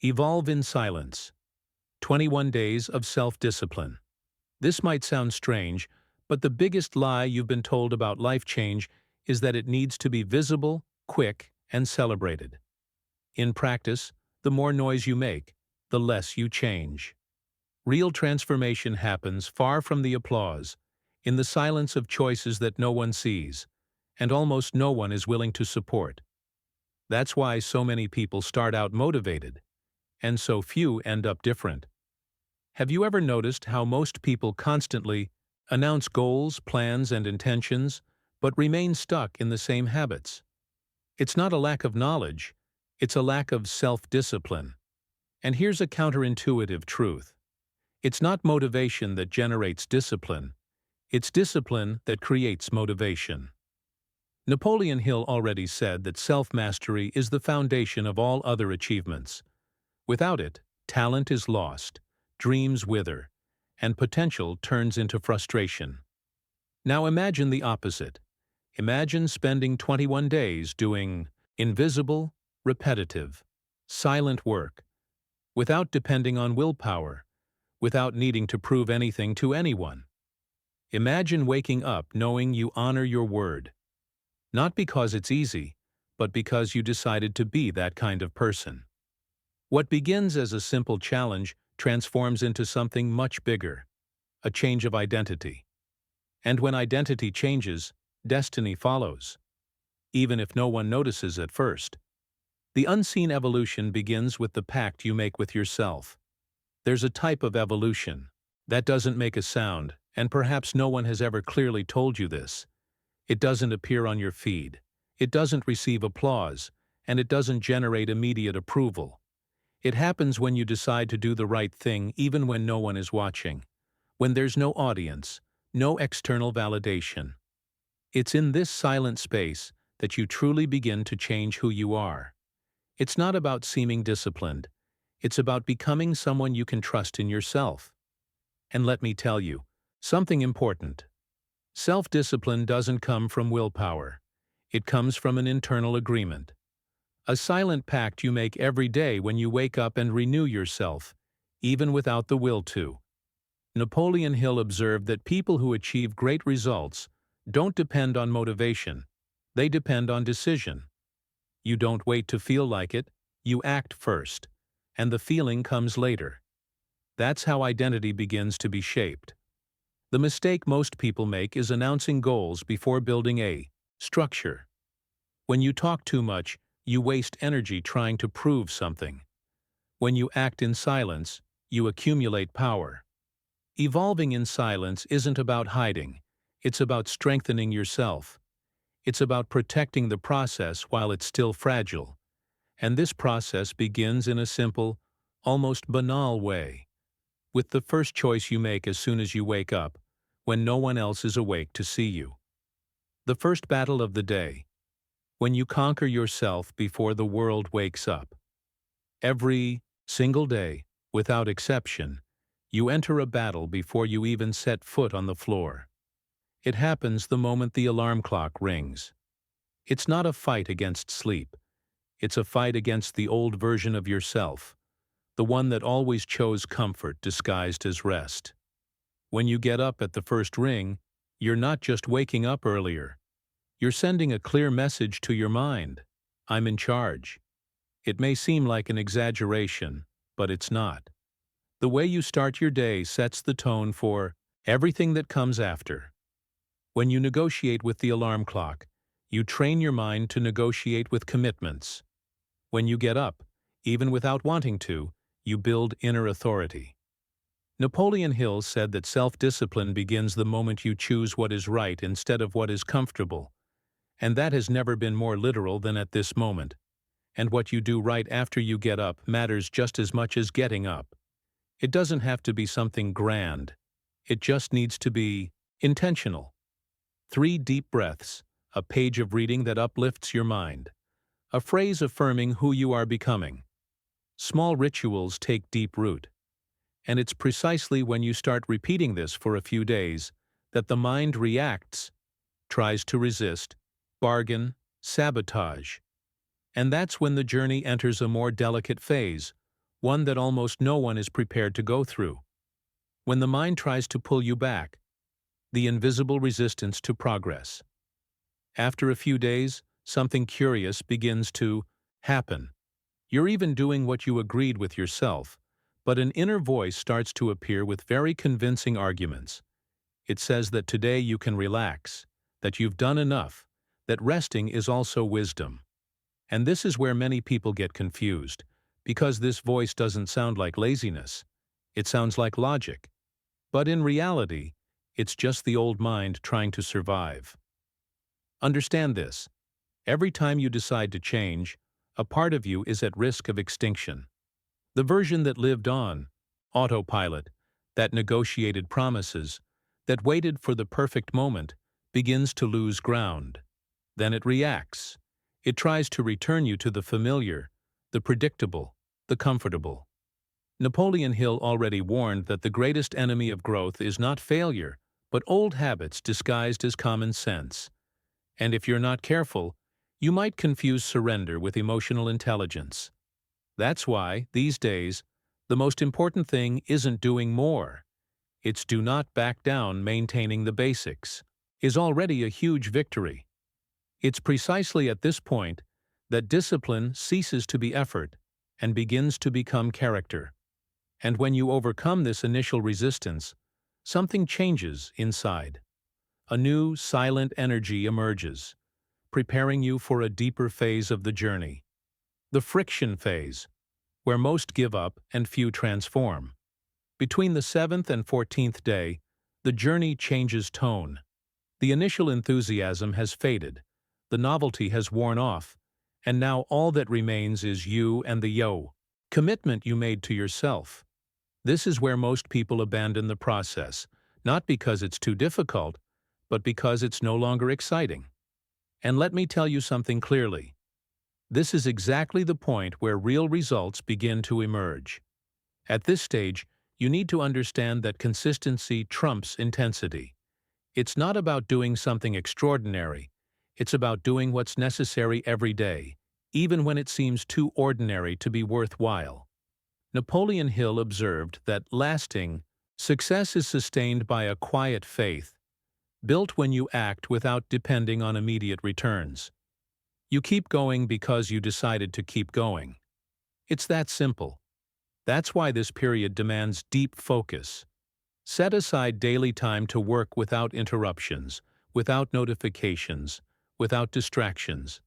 Evolve in silence. 21 days of self-discipline. This might sound strange, but the biggest lie you've been told about life change is that it needs to be visible, quick, and celebrated. In practice, the more noise you make, the less you change. Real transformation happens far from the applause, in the silence of choices that no one sees, and almost no one is willing to support. That's why so many people start out motivated, and so few end up different. Have you ever noticed how most people constantly announce goals, plans, and intentions, but remain stuck in the same habits? It's not a lack of knowledge, it's a lack of self-discipline. And here's a counterintuitive truth. It's not motivation that generates discipline, it's discipline that creates motivation. Napoleon Hill already said that self-mastery is the foundation of all other achievements. Without it, talent is lost, dreams wither, and potential turns into frustration. Now imagine the opposite. Imagine spending 21 days doing invisible, repetitive, silent work, without depending on willpower, without needing to prove anything to anyone. Imagine waking up knowing you honor your word, not because it's easy, but because you decided to be that kind of person. What begins as a simple challenge transforms into something much bigger, a change of identity. And when identity changes, destiny follows, even if no one notices at first. The unseen evolution begins with the pact you make with yourself. There's a type of evolution that doesn't make a sound, and perhaps no one has ever clearly told you this. It doesn't appear on your feed, it doesn't receive applause, and it doesn't generate immediate approval. It happens when you decide to do the right thing even when no one is watching, when there's no audience, no external validation. It's in this silent space that you truly begin to change who you are. It's not about seeming disciplined, it's about becoming someone you can trust in yourself. And let me tell you, something important. Self-discipline doesn't come from willpower. It comes from an internal agreement. A silent pact you make every day when you wake up and renew yourself, even without the will to. Napoleon Hill observed that people who achieve great results don't depend on motivation, they depend on decision. You don't wait to feel like it, you act first, and the feeling comes later. That's how identity begins to be shaped. The mistake most people make is announcing goals before building a structure. When you talk too much, you waste energy trying to prove something. When you act in silence, you accumulate power. Evolving in silence isn't about hiding, it's about strengthening yourself. It's about protecting the process while it's still fragile. And this process begins in a simple, almost banal way, with the first choice you make as soon as you wake up, when no one else is awake to see you. The first battle of the day. When you conquer yourself before the world wakes up. Every single day, without exception, you enter a battle before you even set foot on the floor. It happens the moment the alarm clock rings. It's not a fight against sleep. It's a fight against the old version of yourself, the one that always chose comfort disguised as rest. When you get up at the first ring, you're not just waking up earlier. You're sending a clear message to your mind. I'm in charge. It may seem like an exaggeration, but it's not. The way you start your day sets the tone for everything that comes after. When you negotiate with the alarm clock, you train your mind to negotiate with commitments. When you get up, even without wanting to, you build inner authority. Napoleon Hill said that self-discipline begins the moment you choose what is right instead of what is comfortable. And that has never been more literal than at this moment. And what you do right after you get up matters just as much as getting up. It doesn't have to be something grand. It just needs to be intentional. 3 deep breaths, a page of reading that uplifts your mind, a phrase affirming who you are becoming. Small rituals take deep root. And it's precisely when you start repeating this for a few days that the mind reacts, tries to resist, bargain, sabotage. And that's when the journey enters a more delicate phase, one that almost no one is prepared to go through. When the mind tries to pull you back, the invisible resistance to progress. After a few days, something curious begins to happen. You're even doing what you agreed with yourself, but an inner voice starts to appear with very convincing arguments. It says that today you can relax, that you've done enough, that resting is also wisdom. And this is where many people get confused, because this voice doesn't sound like laziness. It sounds like logic. But in reality, it's just the old mind trying to survive. Understand this. Every time you decide to change, a part of you is at risk of extinction. The version that lived on, autopilot, that negotiated promises, that waited for the perfect moment, begins to lose ground. Then it reacts. It tries to return you to the familiar, the predictable, the comfortable. Napoleon Hill already warned that the greatest enemy of growth is not failure, but old habits disguised as common sense. And if you're not careful, you might confuse surrender with emotional intelligence. That's why, these days, the most important thing isn't doing more. It's do not back down. Maintaining the basics is already a huge victory. It's precisely at this point that discipline ceases to be effort and begins to become character. And when you overcome this initial resistance, something changes inside. A new, silent energy emerges, preparing you for a deeper phase of the journey. The friction phase, where most give up and few transform. Between the 7th and 14th day, the journey changes tone. The initial enthusiasm has faded, the novelty has worn off, and now all that remains is you and the commitment you made to yourself. This is where most people abandon the process, not because it's too difficult, but because it's no longer exciting. And let me tell you something clearly. This is exactly the point where real results begin to emerge. At this stage, you need to understand that consistency trumps intensity. It's not about doing something extraordinary. It's about doing what's necessary every day, even when it seems too ordinary to be worthwhile. Napoleon Hill observed that lasting success is sustained by a quiet faith, built when you act without depending on immediate returns. You keep going because you decided to keep going. It's that simple. That's why this period demands deep focus. Set aside daily time to work without interruptions, without notifications, without distractions.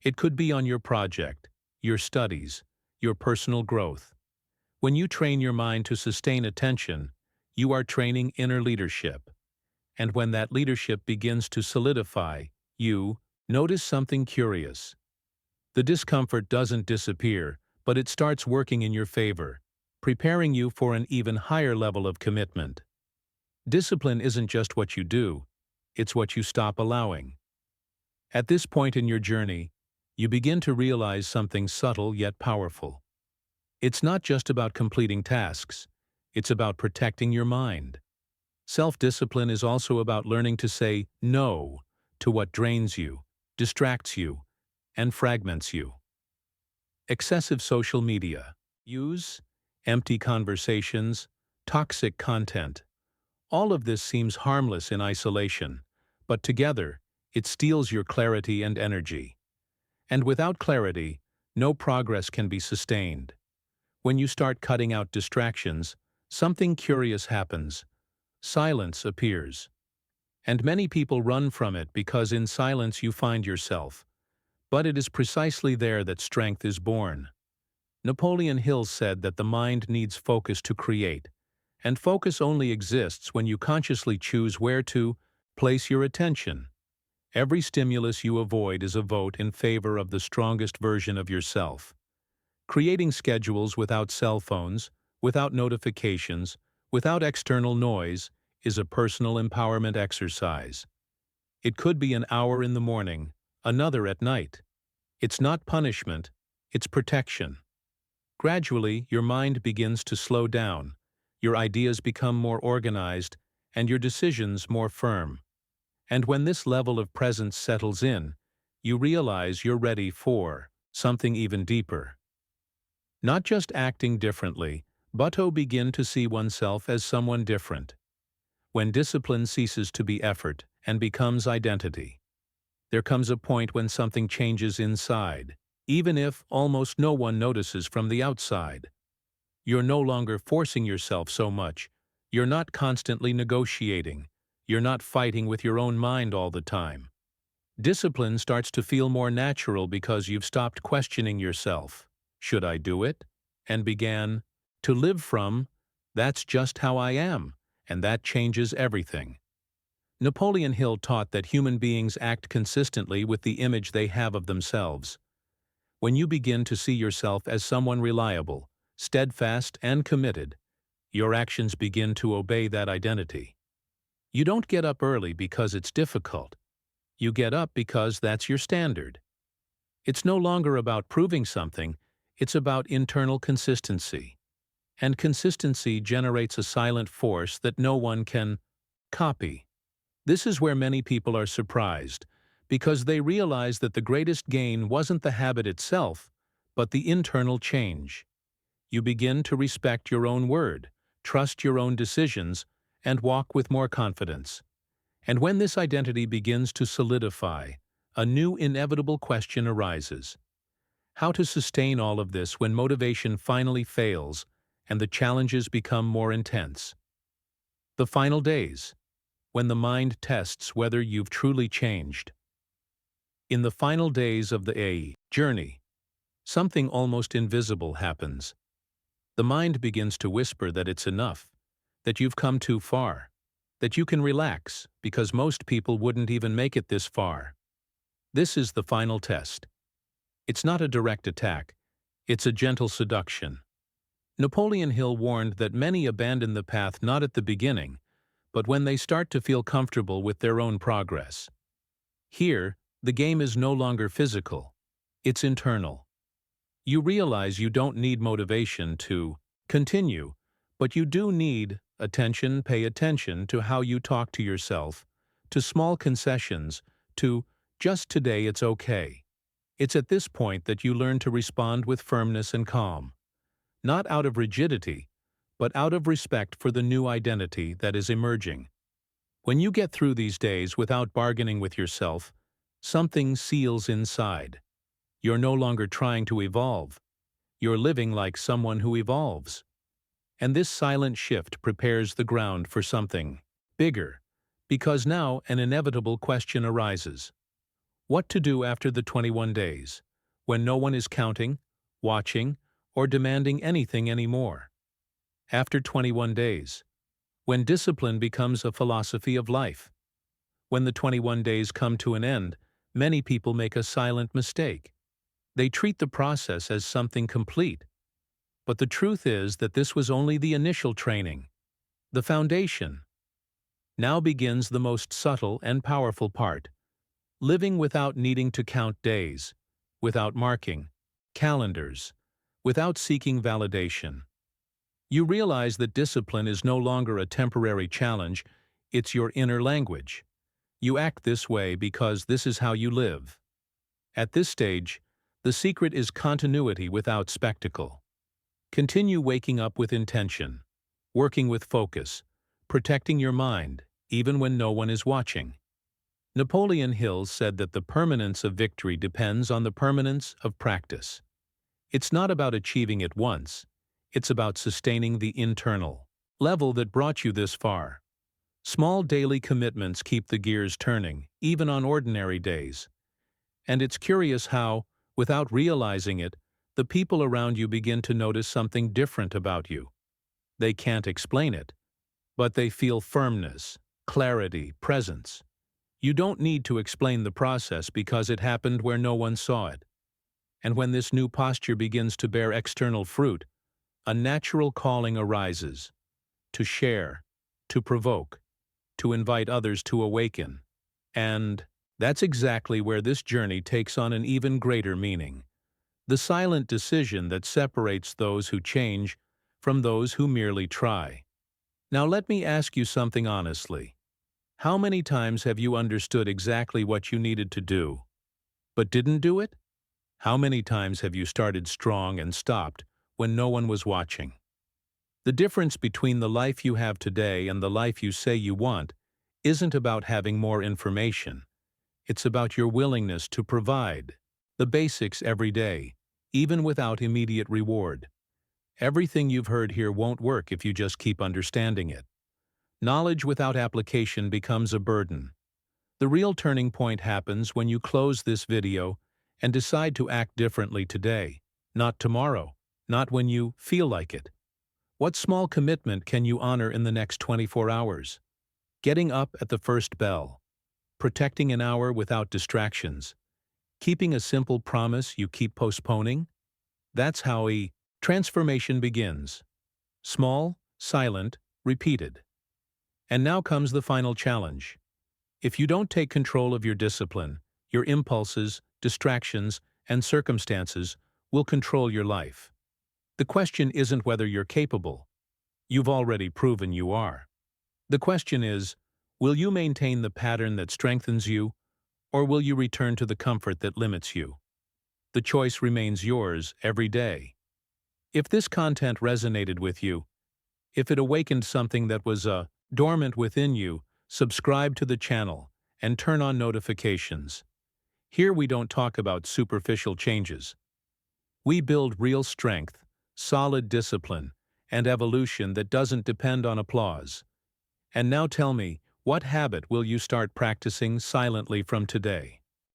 It could be on your project, your studies, your personal growth. When you train your mind to sustain attention, you are training inner leadership. And when that leadership begins to solidify, you notice something curious. The discomfort doesn't disappear, but it starts working in your favor, preparing you for an even higher level of commitment. Discipline isn't just what you do, it's what you stop allowing. At this point in your journey, you begin to realize something subtle yet powerful. It's not just about completing tasks, it's about protecting your mind. Self-discipline is also about learning to say no to what drains you, distracts you, and fragments you. Excessive social media use, empty conversations, toxic content. All of this seems harmless in isolation, but together, it steals your clarity and energy. And without clarity, no progress can be sustained. When you start cutting out distractions, something curious happens. Silence appears. And many people run from it because in silence you find yourself. But it is precisely there that strength is born. Napoleon Hill said that the mind needs focus to create, and focus only exists when you consciously choose where to place your attention. Every stimulus you avoid is a vote in favor of the strongest version of yourself. Creating schedules without cell phones, without notifications, without external noise is a personal empowerment exercise. It could be an hour in the morning, another at night. It's not punishment, it's protection. Gradually, your mind begins to slow down, your ideas become more organized, and your decisions more firm. And when this level of presence settles in, you realize you're ready for something even deeper. Not just acting differently, but to begin to see oneself as someone different. When discipline ceases to be effort and becomes identity, there comes a point when something changes inside, even if almost no one notices from the outside. You're no longer forcing yourself so much. You're not constantly negotiating. You're not fighting with your own mind all the time. Discipline starts to feel more natural because you've stopped questioning yourself. Should I do it? And began to live from, that's just how I am, and that changes everything. Napoleon Hill taught that human beings act consistently with the image they have of themselves. When you begin to see yourself as someone reliable, steadfast, and committed, your actions begin to obey that identity. You don't get up early because it's difficult. You get up because that's your standard. It's no longer about proving something, it's about internal consistency. And consistency generates a silent force that no one can copy. This is where many people are surprised, because they realize that the greatest gain wasn't the habit itself, but the internal change. You begin to respect your own word, trust your own decisions, and walk with more confidence. And when this identity begins to solidify, a new inevitable question arises. How to sustain all of this when motivation finally fails and the challenges become more intense? The final days, when the mind tests whether you've truly changed. In the final days of the journey, something almost invisible happens. The mind begins to whisper that it's enough, that you've come too far, that you can relax because most people wouldn't even make it this far. This is the final test. It's not a direct attack, it's a gentle seduction. Napoleon Hill warned that many abandon the path not at the beginning, but when they start to feel comfortable with their own progress. Here, the game is no longer physical, it's internal. You realize you don't need motivation to continue, but you do need attention. Pay attention to how you talk to yourself, to small concessions, to just today it's okay. It's at this point that you learn to respond with firmness and calm. Not out of rigidity, but out of respect for the new identity that is emerging. When you get through these days without bargaining with yourself, something seals inside. You're no longer trying to evolve. You're living like someone who evolves. And this silent shift prepares the ground for something bigger, because now an inevitable question arises. What to do after the 21 days, when no one is counting, watching, or demanding anything anymore? After 21 days, when discipline becomes a philosophy of life. When the 21 days come to an end, many people make a silent mistake. They treat the process as something complete. But the truth is that this was only the initial training, the foundation. Now begins the most subtle and powerful part. Living without needing to count days, without marking calendars, without seeking validation. You realize that discipline is no longer a temporary challenge, it's your inner language. You act this way because this is how you live. At this stage, the secret is continuity without spectacle. Continue waking up with intention, working with focus, protecting your mind, even when no one is watching. Napoleon Hill said that the permanence of victory depends on the permanence of practice. It's not about achieving it once, it's about sustaining the internal level that brought you this far. Small daily commitments keep the gears turning, even on ordinary days. And it's curious how, without realizing it, the people around you begin to notice something different about you. They can't explain it, but they feel firmness, clarity, presence. You don't need to explain the process because it happened where no one saw it. And when this new posture begins to bear external fruit, a natural calling arises to share, to provoke, to invite others to awaken. And that's exactly where this journey takes on an even greater meaning. The silent decision that separates those who change from those who merely try. Now let me ask you something honestly. How many times have you understood exactly what you needed to do, but didn't do it? How many times have you started strong and stopped when no one was watching. The difference between the life you have today and the life you say you want isn't about having more information. It's about your willingness to provide the basics every day, even without immediate reward. Everything you've heard here won't work if you just keep understanding it. Knowledge without application becomes a burden. The real turning point happens when you close this video and decide to act differently today, not tomorrow, not when you feel like it. What small commitment can you honor in the next 24 hours? Getting up at the first bell, protecting an hour without distractions, keeping a simple promise you keep postponing? That's how a transformation begins. Small, silent, repeated. And now comes the final challenge. If you don't take control of your discipline, your impulses, distractions, and circumstances will control your life. The question isn't whether you're capable. You've already proven you are. The question is, will you maintain the pattern that strengthens you, or will you return to the comfort that limits you? The choice remains yours every day. If this content resonated with you, if it awakened something that was dormant within you, subscribe to the channel and turn on notifications. Here we don't talk about superficial changes. We build real strength, solid discipline, and evolution that doesn't depend on applause. And now tell me, what habit will you start practicing silently from today?